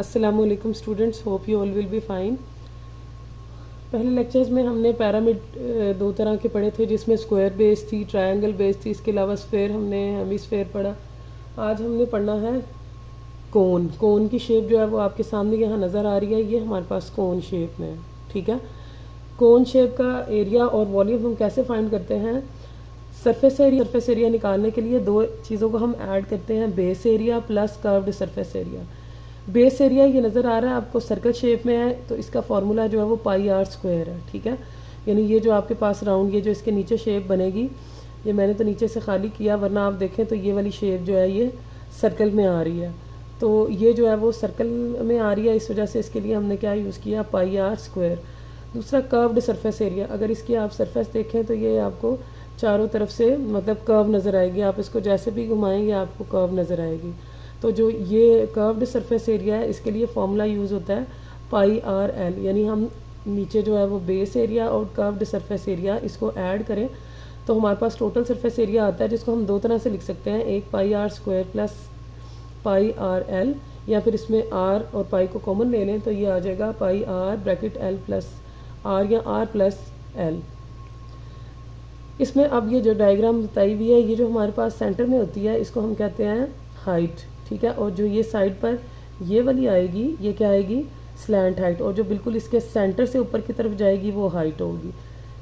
अस्सलामु अलैकुम students, hope you all will be fine. पहले लेक्चर्स में हमने पैरामिड दो तरह के पढ़े थे, जिसमें स्क्वायर बेस थी, ट्रायंगल बेस थी, इसके अलावा स्फेयर हमने हेमिस्फेयर पढ़ा। आज हमने पढ़ना है कोन। कोन की शेप जो है वो आपके सामने यहाँ नज़र आ रही है, ये हमारे पास कोन शेप में है। ठीक है, कोन शेप का एरिया और वॉल्यूम हम कैसे फाइंड करते हैं? सरफेस एरिया निकालने के लिए दो चीज़ों को हम ऐड करते हैं, base area plus curved surface area. Base area ये नज़र आ रहा है आपको सर्कल शेप में है, तो इसका फॉर्मूला जो है वो पाई आर स्क्वायर है। ठीक है, यानी ये जो आपके पास राउंड, ये जो इसके नीचे शेप बनेगी, ये मैंने तो नीचे से खाली किया, वरना आप देखें तो ये वाली शेप जो है ये सर्कल में आ रही है। तो ये जो है वो सर्कल में आ रही है, इस वजह से इसके लिए हमने क्या यूज़ किया, पाई आर स्क्वायर। दूसरा कर्व्ड सरफेस एरिया, अगर इसकी आप सरफेस देखें तो ये आपको चारों तरफ से मतलब कर्व नज़र आएगी, आप इसको जैसे भी घुमाएंगे आपको कर्व नज़र आएगी। तो जो ये कर्व्ड सरफेस एरिया है, इसके लिए फॉर्मूला यूज़ होता है पाई आर एल, यानी हम नीचे जो है वो बेस एरिया और कर्व्ड सरफेस एरिया इसको ऐड करें तो हमारे पास टोटल सरफेस एरिया आता है, जिसको हम दो तरह से लिख सकते हैं, एक pi are square plus pi r l, या फिर इसमें आर और पाई को कॉमन ले लें तो ये आ जाएगा pi r bracket l plus r या आर प्लस एल। इसमें अब ये जो डायग्राम बताई हुई है, ये जो हमारे पास सेंटर में होती है इसको हम कहते हैं हाइट। ठीक है, और जो ये साइड पर ये वाली आएगी, ये क्या आएगी, स्लैंट हाइट, और जो बिल्कुल इसके सेंटर से ऊपर की तरफ जाएगी वो हाइट होगी।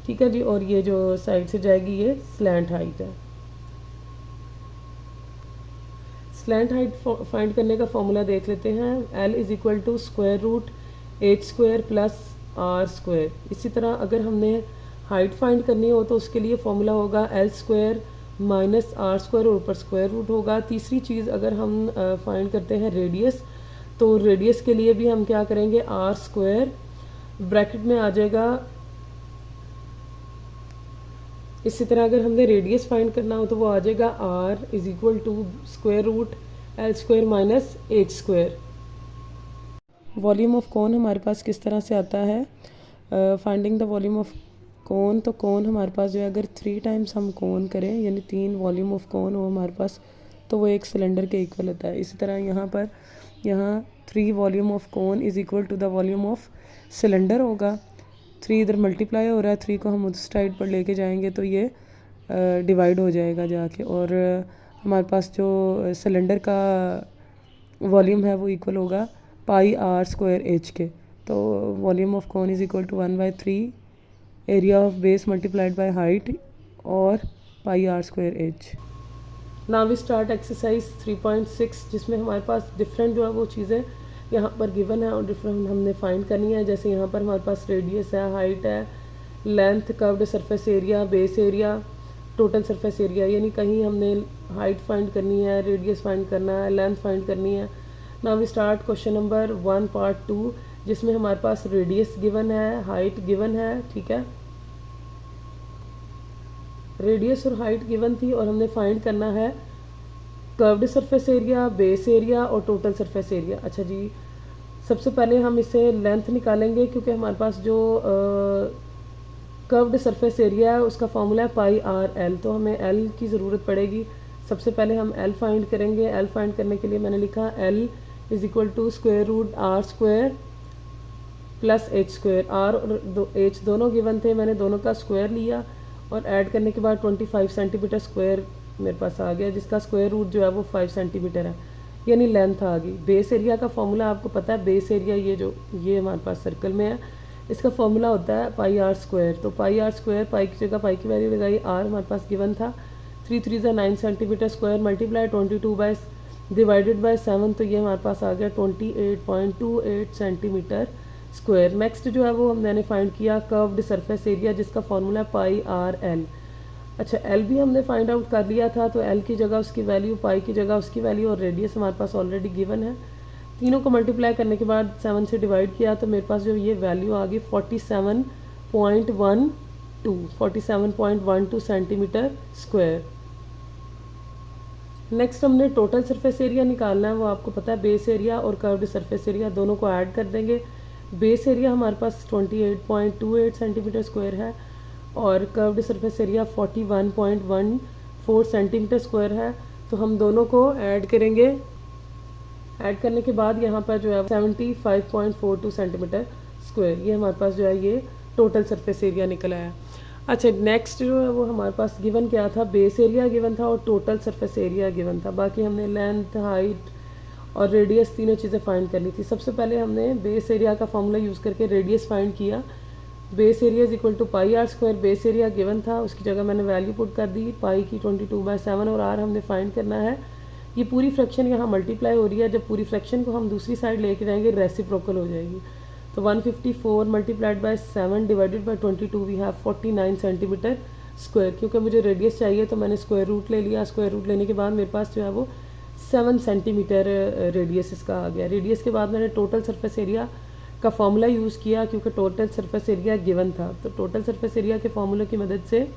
ठीक है जी, और ये जो साइड से जाएगी ये स्लैंट हाइट है। स्लैंट हाइट फाइंड करने का फॉर्मूला देख लेते हैं, L is equal to square root H square plus R square. इसी तरह अगर हमने हाइट फाइंड करनी हो तो उसके लिए फॉर्मूला होगा L square minus R square और ऊपर स्क्वायर रूट होगा। तीसरी चीज़, अगर हम फाइंड करते हैं रेडियस, तो रेडियस के लिए भी हम क्या करेंगे, आर स्क्वायर ब्रैकेट में आ जाएगा। इसी तरह अगर हमने रेडियस फाइंड करना हो तो वो आ जाएगा R is equal to square root L square minus H square. Volume of cone हमारे पास किस तरह से आता है, finding the volume of cone. तो कोन हमारे पास जो है, अगर 3 टाइम्स हम कोन करें, यानी 3 वॉल्यूम ऑफ कोन हो हमारे पास, तो वो एक सिलेंडर के इक्वल होता है। इसी तरह यहाँ 3 volume of cone is equal to the volume of cylinder होगा। 3 इधर मल्टीप्लाई हो रहा है, 3 को हम उस साइड पर लेके जाएंगे तो ये डिवाइड हो जाएगा जाके, और हमारे पास जो सिलेंडर का वॉल्यूम है वो इक्वल होगा पाई आर स्क्वायर एच के। तो volume of cone is equal to 1/3 area of base multiplied by height और pi are square h. Now we start exercise 3.6, जिसमें हमारे पास डिफरेंट जो है वो चीज़ें यहाँ पर गिवन है और डिफरेंट हमने फाइंड करनी है। जैसे यहाँ पर हमारे पास रेडियस है, हाइट है, length, curved surface area, base area, total surface area, यानी कहीं हमने हाइट फाइंड करनी है, रेडियस फाइंड करना है, लेंथ फाइंड करनी है। Now we start question number 1 part 2, जिसमें हमारे पास रेडियस गिवन है, हाइट गिवन है। ठीक है, रेडियस और हाइट गिवन थी और हमने फाइंड करना है curved surface area, base area और टोटल सरफेस एरिया। अच्छा जी, सबसे पहले हम इसे लेंथ निकालेंगे, क्योंकि हमारे पास जो कर्व्ड सरफेस एरिया है उसका फॉर्मूला है पाई आर एल, तो हमें एल की ज़रूरत पड़ेगी। सबसे पहले हम एल फाइंड करेंगे। एल फाइंड करने के लिए मैंने लिखा L is equal to square root R square plus H square. R और एच दोनों गिवन थे, मैंने दोनों का स्क्वायर लिया और ऐड करने के बाद 25 सेंटीमीटर स्क्वायर मेरे पास आ गया, जिसका स्क्वायर रूट जो है वो 5 सेंटीमीटर है, यानी लेंथ आ गई। बेस एरिया का फॉर्मूला आपको पता है, बेस एरिया ये हमारे पास सर्कल में है, इसका फॉर्मूला होता है पाई आर स्क्वायर। तो पाई आर स्क्वायर, पाई की जगह पाई की वैल्यू लगाई, आर हमारे पास गिवन था 3 3 9 centimetre square multiply 22 divided by 7, तो ये हमारे पास आ गया 28.28 सेंटीमीटर स्क्वायर। नेक्स्ट जो है वो मैंने फाइंड किया कर्व्ड सरफेस एरिया, जिसका फॉर्मूला है पाई आर एल। अच्छा, एल भी हमने फाइंड आउट कर लिया था, तो एल की जगह उसकी वैल्यू, पाई की जगह उसकी वैल्यू, और रेडियस हमारे पास ऑलरेडी गिवन है। तीनों को मल्टीप्लाई करने के बाद 7 से डिवाइड किया तो मेरे पास जो ये वैल्यू आ गई 47.12 सेंटीमीटर स्क्वायर। नेक्स्ट हमने टोटल सरफेस एरिया निकालना है, वो आपको पता है बेस एरिया और कर्व्ड सरफेस एरिया दोनों को ऐड कर देंगे। बेस एरिया हमारे पास 28.28 सेंटीमीटर स्क्वायर है और curved surface area 41.14 centimetre square है, तो हम दोनों को ऐड करेंगे ऐड करने के बाद यहाँ पर जो है 75.42 सेंटीमीटर स्क्वायर, ये हमारे पास जो है ये टोटल सरफेस एरिया निकल आया। अच्छा, नेक्स्ट जो है वो हमारे पास गिवन क्या था, बेस एरिया गिवन था और टोटल सरफेस एरिया गिवन था। बाकी हमने लेंथ, हाइट और रेडियस तीनों चीज़ें फाइंड करनी थी। सबसे पहले हमने बेस एरिया का फॉर्मूला यूज़ करके रेडियस फाइंड किया। Base area is equal to pi are square, base area given था, उसकी जगह मैंने वैल्यू पुट कर दी पाई की 22/7 और आर हमने फाइंड करना है। ये पूरी फ्रैक्शन यहाँ मल्टीप्लाई हो रही है, जब पूरी फ्रैक्शन को हम दूसरी साइड लेके जाएंगे रेसिप्रोकल हो जाएगी। तो 154 multiplied by 7 divided by 22 we have 49 centimetre square. क्योंकि मुझे रेडियस चाहिए तो मैंने स्क्वायर रूट ले लिया। स्क्वायर रूट लेने के बाद मेरे पास जो है वो 7 सेंटीमीटर रेडियस इसका आ गया। रेडियस के बाद मैंने टोटल सरफेस एरिया का फॉर्मूला यूज़ किया क्योंकि टोटल सरफेस एरिया गिवन था। तो टोटल सरफेस एरिया के फॉर्मूले की मदद से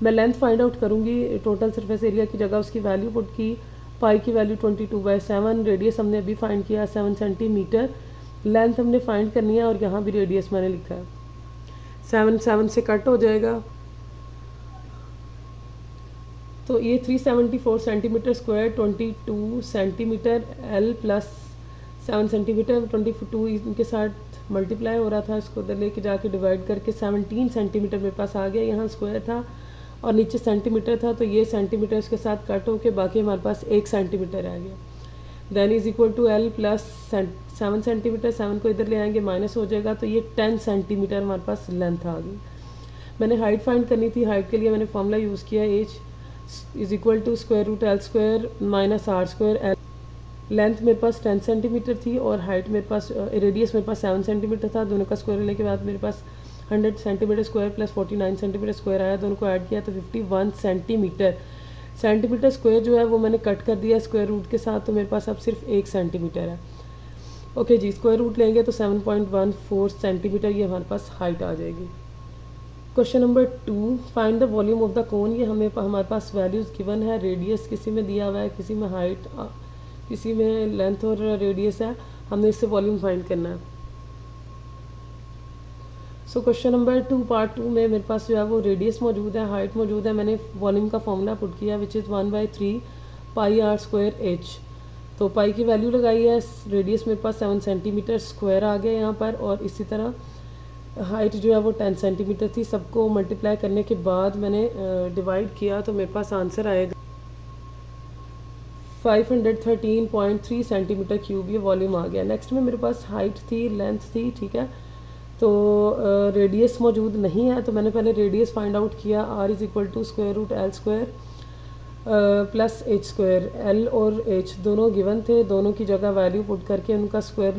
मैं लेंथ फाइंड आउट करूँगी। टोटल सरफेस एरिया की जगह उसकी वैल्यू पुट की, पाई की वैल्यू 22/7, रेडियस हमने अभी फाइंड किया 7 सेंटीमीटर, लेंथ हमने फाइंड करनी है और यहाँ भी रेडियस मैंने लिखा है। 7 से कट हो जाएगा तो ये 374 centimetre square, 22 centimetre L plus 7 centimetre, 22 इनके साथ मल्टीप्लाई हो रहा था, इसको उधर लेके जाके डिवाइड करके 17 सेंटीमीटर मेरे पास आ गया। यहाँ स्क्वायर था और नीचे सेंटीमीटर था, तो ये सेंटीमीटर इसके साथ कट होके बाकी हमारे पास 1 सेंटीमीटर आ गया। Then is equal to L plus 7 centimetre, 7 को इधर ले आएंगे माइनस हो जाएगा, तो ये 10 सेंटीमीटर हमारे पास लेंथ आ गई। मैंने हाइट फाइंड करनी थी, हाइट के लिए मैंने फॉर्मूला यूज़ किया H is equal to square root L square minus R square L. Length मेरे पास 10 सेंटीमीटर थी और हाइट मेरे पास रेडियस मेरे पास 7 सेंटीमीटर था। दोनों का स्क्वायर लेने के बाद मेरे पास 100 centimetre square plus 49 centimetre square आया। दोनों को ऐड किया तो 51 सेंटीमीटर स्क्वायर जो है वो मैंने कट कर दिया स्क्वायर रूट के साथ, तो मेरे पास अब सिर्फ 1 सेंटीमीटर है। ओके जी, स्क्वायर रूट लेंगे तो 7.14 सेंटीमीटर ये हमारे पास हाइट आ जाएगी। Question number 2, find the volume of the cone. ये हमारे पास वैल्यूज़ गिवन है, रेडियस किसी में दिया हुआ है, किसी में हाइट, किसी में लेंथ और रेडियस है, हमने इससे वॉल्यूम फाइंड करना है। सो क्वेश्चन नंबर 2 पार्ट 2 में मेरे पास जो है वो रेडियस मौजूद है, हाइट मौजूद है। मैंने वॉल्यूम का फॉर्मूला पुट किया which is 1/3 pi are square H. तो पाई की वैल्यू लगाई है, रेडियस मेरे पास 7 सेंटीमीटर स्क्वायर आ गया यहाँ पर, और इसी तरह हाइट जो है वो 10 सेंटीमीटर थी। सबको मल्टीप्लाई करने के बाद मैंने डिवाइड किया तो मेरे पास आंसर आएगा 513.3 सेंटीमीटर क्यूब, ये वॉल्यूम आ गया। नेक्स्ट में मेरे पास हाइट थी, लेंथ थी, ठीक है। तो रेडियस मौजूद नहीं है, तो मैंने पहले रेडियस फाइंड आउट किया। R is equal to square root L square plus H square. L और एच दोनों गिवन थे, दोनों की जगह वैल्यू पुट करके उनका स्क्वायर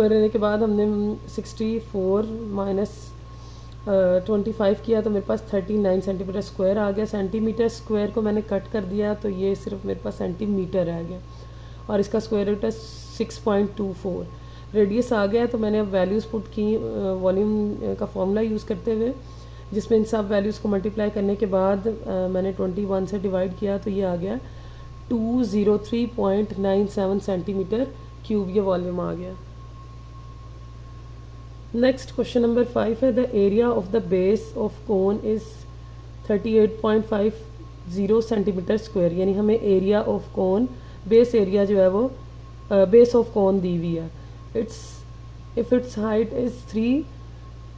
लेने के बाद हमने 64 माइनस 25 किया तो मेरे पास 39 सेंटीमीटर स्क्वायर आ गया। सेंटीमीटर स्क्वायर को मैंने कट कर दिया तो ये सिर्फ मेरे पास सेंटीमीटर रह गया और इसका स्क्वायर रूट है 6.24। रेडियस आ गया तो मैंने अब वैल्यूज़ पुट की वॉल्यूम का फॉर्मूला यूज़ करते हुए, जिसमें इन सब वैल्यूज़ को मल्टीप्लाई करने के बाद मैंने 21 से डिवाइड किया तो ये आ गया 203.97 सेंटीमीटर क्यूब, ये वॉल्यूम आ गया। नेक्स्ट क्वेश्चन नंबर 5 है, the area of the base of cone is 38.50 centimetre square. यानी हमें area of cone, base area जो है वो बेस ऑफ कोन दी हुई है। If it's height is 3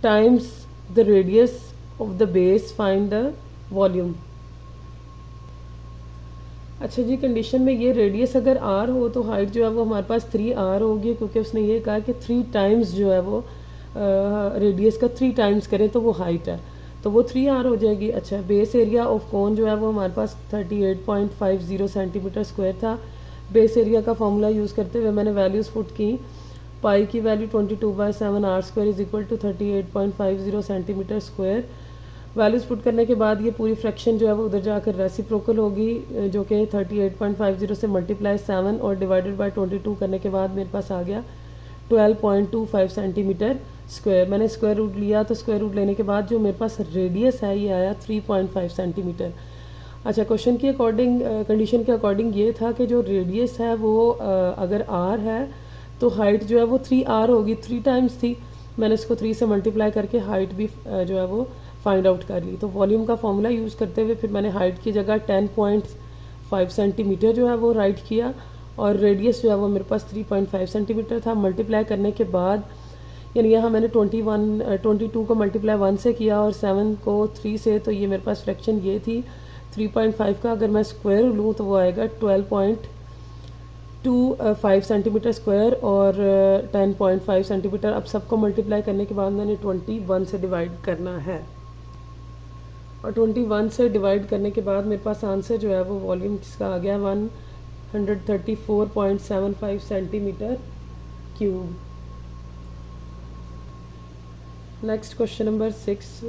times the radius of the base, find the volume. अच्छा जी, condition में ये रेडियस अगर आर हो तो हाइट जो है वो हमारे पास 3r होगी, क्योंकि उसने ये कहा कि 3 टाइम्स जो है वो रेडियस का 3 टाइम्स करें तो वो हाइट है, तो वो 3r हो जाएगी। अच्छा, बेस एरिया ऑफ कोन जो है वो हमारे पास 38.50 सेंटीमीटर स्क्वायर था। बेस एरिया का फॉर्मूला यूज़ करते हुए मैंने वैल्यूज़ पुट की। पाई की value 22/7 R square is equal to 38.50 centimetre square. Values put करने के बाद ये पूरी फ्रैक्शन जो है वो उधर जाकर रेसिप्रोकल होगी, जो कि 38.50 से मल्टीप्लाई 7 और डिवाइडेड बाय 22 करने के बाद मेरे पास आ गया 12.25 सेंटीमीटर स्क्वायर। मैंने स्क्वायर रूट लिया तो स्क्वायर रूट लेने के बाद जो मेरे पास रेडियस है ये आया 3.5 सेंटीमीटर। अच्छा, क्वेश्चन के अकॉर्डिंग, कंडीशन के अकॉर्डिंग ये था कि जो रेडियस है वो अगर r है तो हाइट जो है वो 3r होगी, 3 टाइम्स थी। मैंने इसको 3 से मल्टीप्लाई करके हाइट भी जो है वो फाइंड आउट कर ली। तो वॉल्यूम का फॉर्मूला यूज़ करते हुए फिर मैंने हाइट की जगह 5 सेंटीमीटर जो है वो राइट किया, और रेडियस जो है वो मेरे पास 3.5 सेंटीमीटर था। मल्टीप्लाई करने के बाद यानी यहाँ मैंने 22 को मल्टीप्लाई 1 से किया और 7 को 3 से, तो ये मेरे पास फ्रैक्शन ये थी 3.5 का। अगर मैं स्क्वायर लूँ तो वो आएगा 12.25 सेंटीमीटर स्क्वायर और 10.5 सेंटीमीटर। अब सबको मल्टीप्लाई करने के बाद मैंने 21 से डिवाइड करना है, और 21 से डिवाइड करने के बाद मेरे पास आंसर जो है वो वॉल्यूम जिसका आ गया 134.75 centimetre cube. Next question number 6.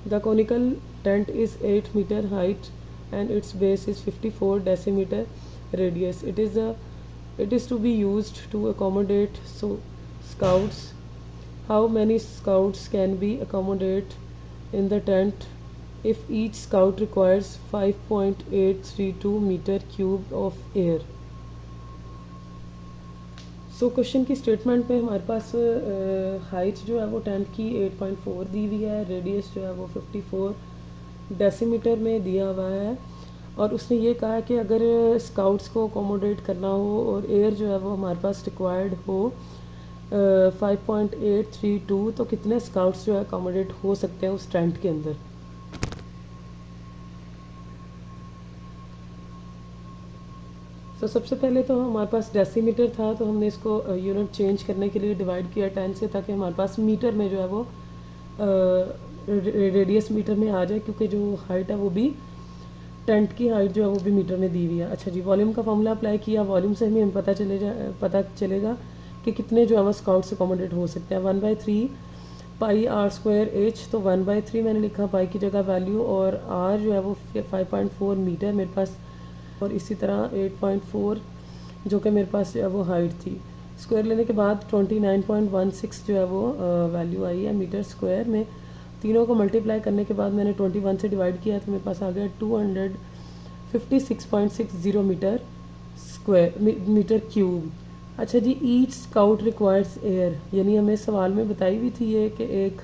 The conical tent is 8 meter height and its base is 54 decimeter radius. It is to be used to accommodate scouts. How many scouts can be accommodated in the tent if each scout requires 5.832 meter cube of air? So question की statement में हमारे पास height जो है वो tent की 8.4 दी हुई है, radius जो है वो 54 डेसीमीटर में दिया हुआ है, और उसने ये कहा कि अगर स्काउट्स को अकोमोडेट करना हो और एयर जो है वो हमारे पास रिक्वायर्ड हो 5.832, तो कितने स्काउट्स जो है अकोमोडेट हो सकते हैं उस टेंट के अंदर। तो सबसे पहले तो हमारे पास डेसीमीटर था, तो हमने इसको यूनिट चेंज करने के लिए डिवाइड किया 10 से, ताकि हमारे पास मीटर में जो है वो रेडियस मीटर में आ जाए, क्योंकि जो हाइट है वो भी टेंट की हाइट जो है वो भी मीटर में दी हुई है। अच्छा जी, वॉल्यूम का फॉर्मूला अप्लाई किया, वॉल्यूम से हमें पता चलेगा कि कितने जो है वो स्काउट्स अकोमोडेट हो सकते हैं। 1/3 पाई आर स्क्वायर एच, तो 1/3 मैंने लिखा पाई की जगह वैल्यू, और आर जो है वो 5.4 मीटर मेरे पास, और इसी तरह 8.4 जो कि मेरे पास जो है वो हाइट थी। स्क्वायर लेने के बाद 29.16 जो है वो वैल्यू आई है मीटर स्क्वायर में। तीनों को मल्टीप्लाई करने के बाद मैंने 21 से डिवाइड किया, तो मेरे पास आ गया 256.60 मीटर क्यूब। अच्छा जी, ईच स्काउट रिक्वायर्स एयर, यानी हमें सवाल में बताई हुई थी ये कि एक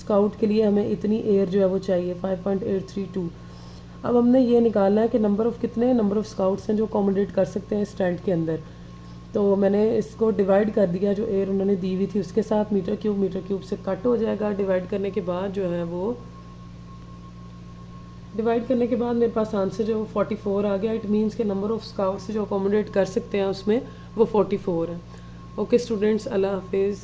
स्काउट के लिए हमें इतनी एयर जो है वो चाहिए 5.832। अब हमने ये निकालना है कि कितने नंबर ऑफ़ स्काउट्स हैं जो अकोमोडेट कर सकते हैं इस टेंट के अंदर। तो मैंने इसको डिवाइड कर दिया, जो एयर उन्होंने दी हुई थी उसके साथ मीटर क्यूब से कट हो जाएगा। डिवाइड करने के बाद जो है वो मेरे पास आंसर जो 44 आ गया। इट मीन्स के नंबर ऑफ़ स्काउट्स जो अकोमोडेट कर सकते हैं उसमें वो 44 है। ओके स्टूडेंट्स, अल्लाह हाफिज़।